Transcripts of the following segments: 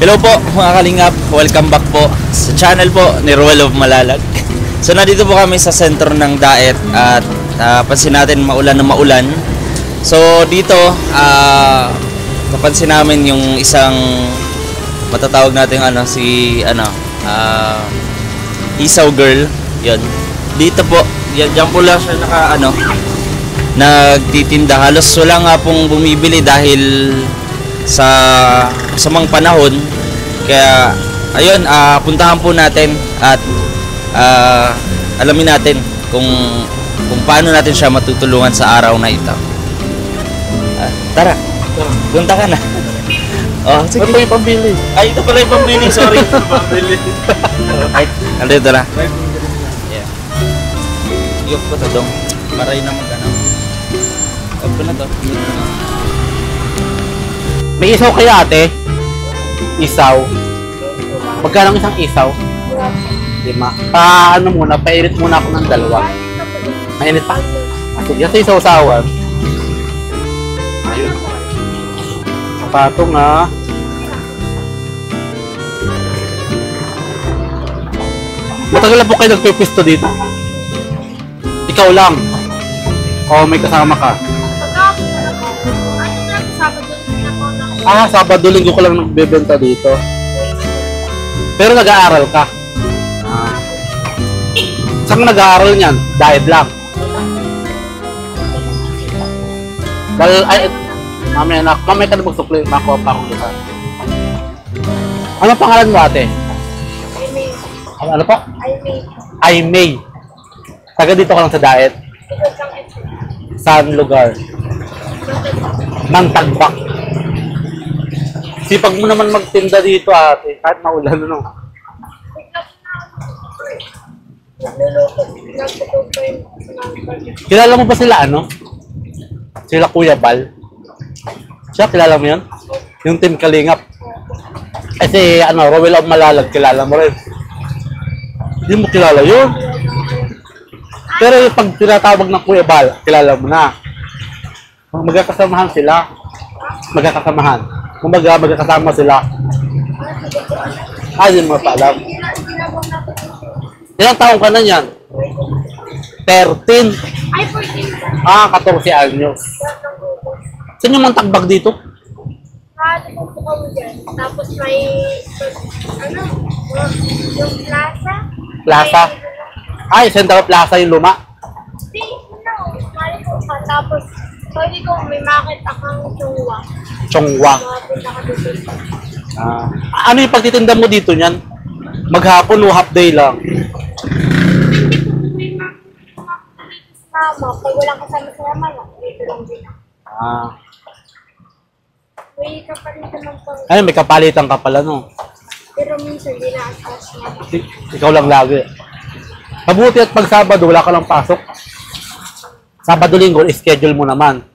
Hello po mga kalingap, welcome back po sa channel po ni Ruel of Malalag. So nandito po kami sa sentro ng Daet at pansin natin maulan na maulan. So dito napansin namin yung isang matatawag natin Isaw girl. Yun. Dito po, diyan po lang siya nagtitinda. Halos wala nga pong bumibili dahil sa samang panahon. Kaya ayun, puntahan po natin at alamin natin kung paano natin siya matutulungan sa araw na ito. Tara, punta ka na. Oh, sige. Ito yung pambili. Ay, ito pala yung pambili, sorry. Pambili. Ay, nandito na. Yeah. Iyok ko to dong. Maray na magana. Huwag ko na to. May isaw kaya ate? Isaw. Magkano isang isaw? 5. Ano muna, painit muna ako ng 2. Mainit pa? Sige, ito isaw-sawan. Ayun. Patong ha. Matagal na po kayo nagpipisto dito? Ikaw lang? O may kasama ka? Sabado linggo ko lang nagbebenta dito. Pero nag-aaral ka? Saan ka nag-aaral niyan? Diet lang? Mamaya ka na magsukli. Makuha pa akong lupa. Ano pangalan mo ate? Aimee. Ano po? Aimee. Aimee. Taga dito ka lang sa Daet? Saan lugar? Mangtagbak. Sipag mo naman magtinda dito ate, kahit maulan no. Kilala mo ba sila ano? Sila Kuya Bal? Siya, kilala mo yun? Yung team Kalingap. Kasi Ruel of Malalag, kilala mo rin. Hindi mo kilala yun. Pero yung pag tinatawag ng Kuya Bal, kilala mo na. Magkakasamahan sila. Magkakasamahan. Magkakasama sila. Hindi mo pa alam. Ilang taong ka na yan? 13. Ay, 14. 14 anyos. Saan yung Mantagbag dito? Nakatapos po kami dyan. Tapos may, yung plaza. Plaza? Ay, Central Plaza yung luma. Hindi, mali po pa. Tapos, pwede ko may market akong chungwa. Chongwa. Makapunta ka dito. Ano yung pagtitinda mo dito niyan? Maghapon o half day lang? May mama. Pag walang kasama sa naman, dito lang din. May kapalit naman pang... Ay, may kapalitan ka pala no. Pero minsan, di na-atas naman. Ikaw lang lagi. Mabuti at pag Sabado, wala ka lang pasok. Sabado linggo, schedule mo naman.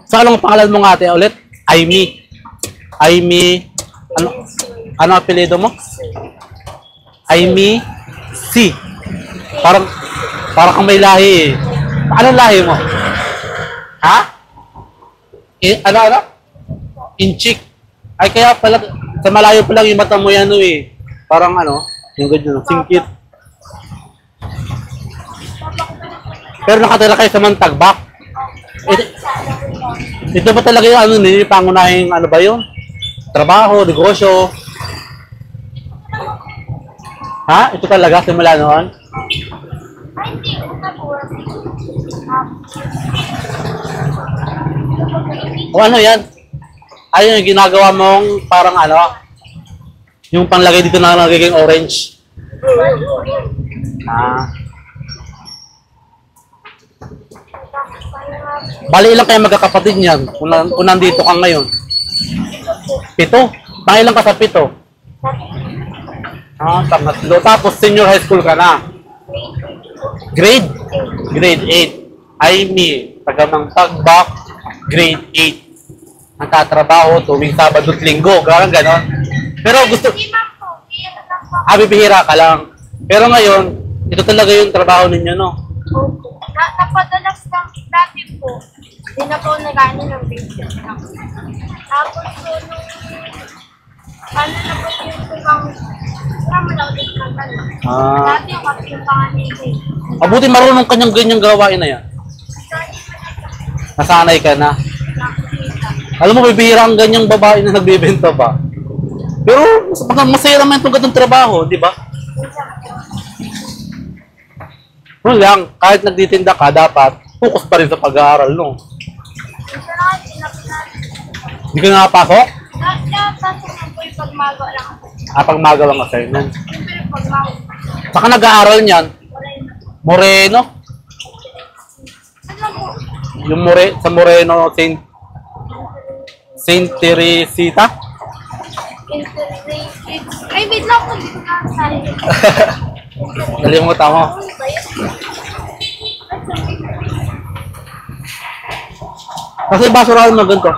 Sa anong pangalan mo nga ate ulit? Aimee. Aimee. Ano apelyido mo? Aimee C. Parang kang may lahi eh. Anong lahi mo? Ha? Ano? Inchik. Ay kaya pala, sa malayo pa lang yung mata mo yan eh. Parang yung ganyan, singkit. Pero nakatira kayo sa Mantagbak. Ito ba talaga yung pangunahing ba yun? Trabaho, negosyo? Ha? Ito talaga, simula noon? Ay, hindi. Una po. O ano yan? Ayun yung ginagawa mong parang yung panglagay dito na nagiging orange. Bali ilang kayo magkakapatid niyan kung nandito ka ngayon? 7? Pangilang ka sa 7? Pangatlo. Tapos senior high school ka na? Grade 8. Aimee, taga Mantagbak, grade 8. Nagtatrabaho tuwing Sabado at Linggo. Parang ganon. Pero gusto... bibihira ka lang. Pero ngayon, ito talaga yung trabaho ninyo, no? Opo. Napadalas lang dati po. Hindi na po nag-ano ng business lang. Tapos po, Tama daw din na gano'n. Ah. Dati yung kasi yung panganin ko. Mabuti marunong kanyang ganyang gawain na yan. Nasanay ka na. Nakikita. Alam mo, bibihira ang ganyang babae na nagbibenta ba? Pero masaya naman itong ganitong trabaho, di ba? Ano lang, kahit nagtitinda ka, dapat focus pa rin sa pag-aaral, no? Ito na kasi napinan. Hindi ka nakapasok? Napasok na po yung pagmago lang ako. Pag magawang assignment. Siyempre pagmago. Saka nag-aaral niyan, Wala yun. Moreno. Ano po? Yung sa Moreno, Saint Teresita. Integrated. Ay, wait lang po. Dito na ang sarili. Nalimutan mo. Ano ba yun? Kasi basurahan mo ganito.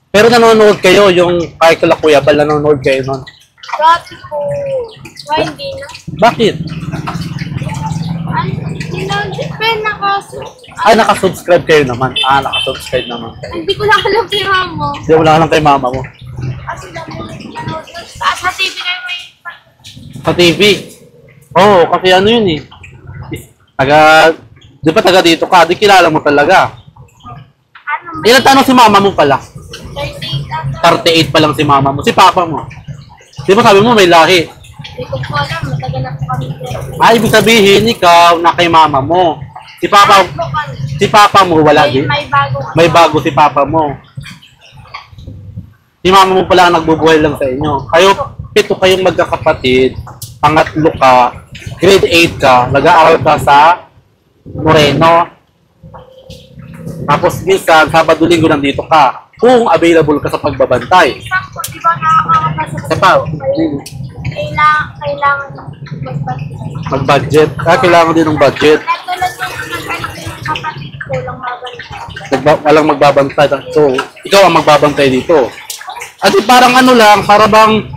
Pero nanonood kayo, yung kay Kala Kuya Bal, nanonood kayo nun. Dati po. Why hindi na? Bakit? Pero Ay, nakasubscribe kayo naman. Nakasubscribe naman. hindi ko lang alam kay mama. Hindi, wala ka lang kay mama mo. Kasi dami nanonood. Sa TV kayo may... Sa TV. Oo, kasi ano yun eh. Di ba taga dito ka? Di kilala mo talaga. Ano? Ilan tanong si mama mo pala? 38 ata. 38 pa lang si mama mo. Si papa mo. Di ba sabi mo may lahi? Hindi ko po alam. Matagal na po kami. Ibig sabihin, ikaw na kay mama mo. Si papa mo wala din. May bago si papa mo. Si mama mo pala ang nagbubuhay lang sa inyo. Kayo, 7 kayong magkakapatid. Pangatlo ka, grade 8 ka, nag-aaral ka sa Moreno. Tapos minsan, Sabado-Linggo nandito ka. Kung available ka sa pagbabantay. Sakto, di ba nakakapasok Sa pa, kailangan mag-budget. Kailangan din ng budget. Katulad ng nag-anak yung kapatid ko lang mabalik. Walang magbabantay. So, ikaw ang magbabantay dito. At parang ano lang, para bang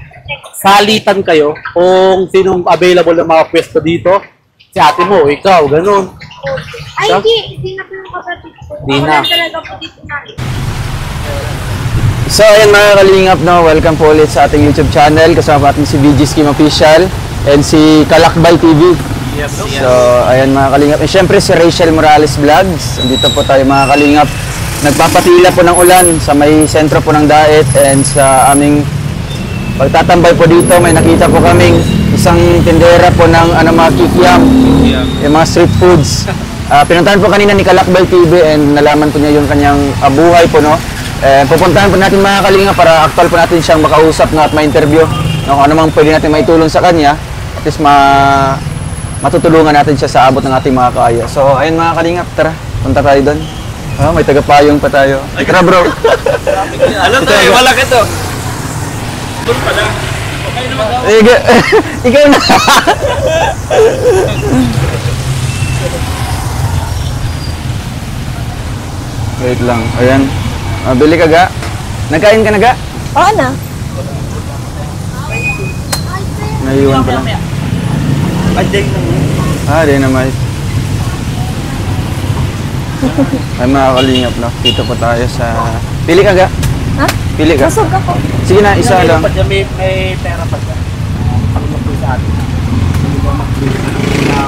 salitan kayo kung sinong available ng mga pwesto dito. Si ate mo, ikaw, ganun. Ay, Siya? hindi na po yung kapatid ko. Di na. Wala talaga po dito na. So ayan mga kalingap, no, welcome po ulit sa ating YouTube channel. Kasama natin si VG Scheme Official and si Kalakbay TV. So ayan mga kalingap. And syempre si Rachel Morales Vlogs. Dito po tayo mga kalingap. Nagpapatila po ng ulan sa may sentro po ng Daet, and sa aming pagtatambay po dito may nakita po kaming isang tindera po ng mga kikiam, yung mga street foods. Pinuntahan po kanina ni Kalakbay TV and nalaman po niya yung kanyang buhay po, no. Pupuntahan po natin mga kalinga para actual po natin siyang makausap at ma-interview, no, kung ano mang pwede natin maitulong sa kanya, at least matutulungan natin siya sa abot ng ating mga kaya. So ayun mga kalinga, tara, punta tayo doon. May tagapayong pa tayo. Tara bro. Alam tayo, malaki to. Doon pala. Ikaw na. Wait lang, ayan. Bili ka ga? Nagkain ka na ga? Oo na. Naiwan pa lang. Dynamite. Ay mga kalingap, no? Dito po tayo sa... Pili ka ga? Ha? Pili ka? Busog ako. Sige na, isa lang. May pera pa dyan. Pag-magpil sa atin.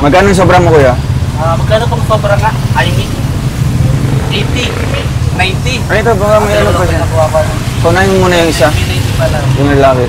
Magkano yung sobra mo kuya? Magkano itong sobra nga? I mean, 80, 90. Ay ito, baka may ano pa siya. Nakuha ko. Kunain mo muna yung isa. 90 pa lang. Yung lalaki.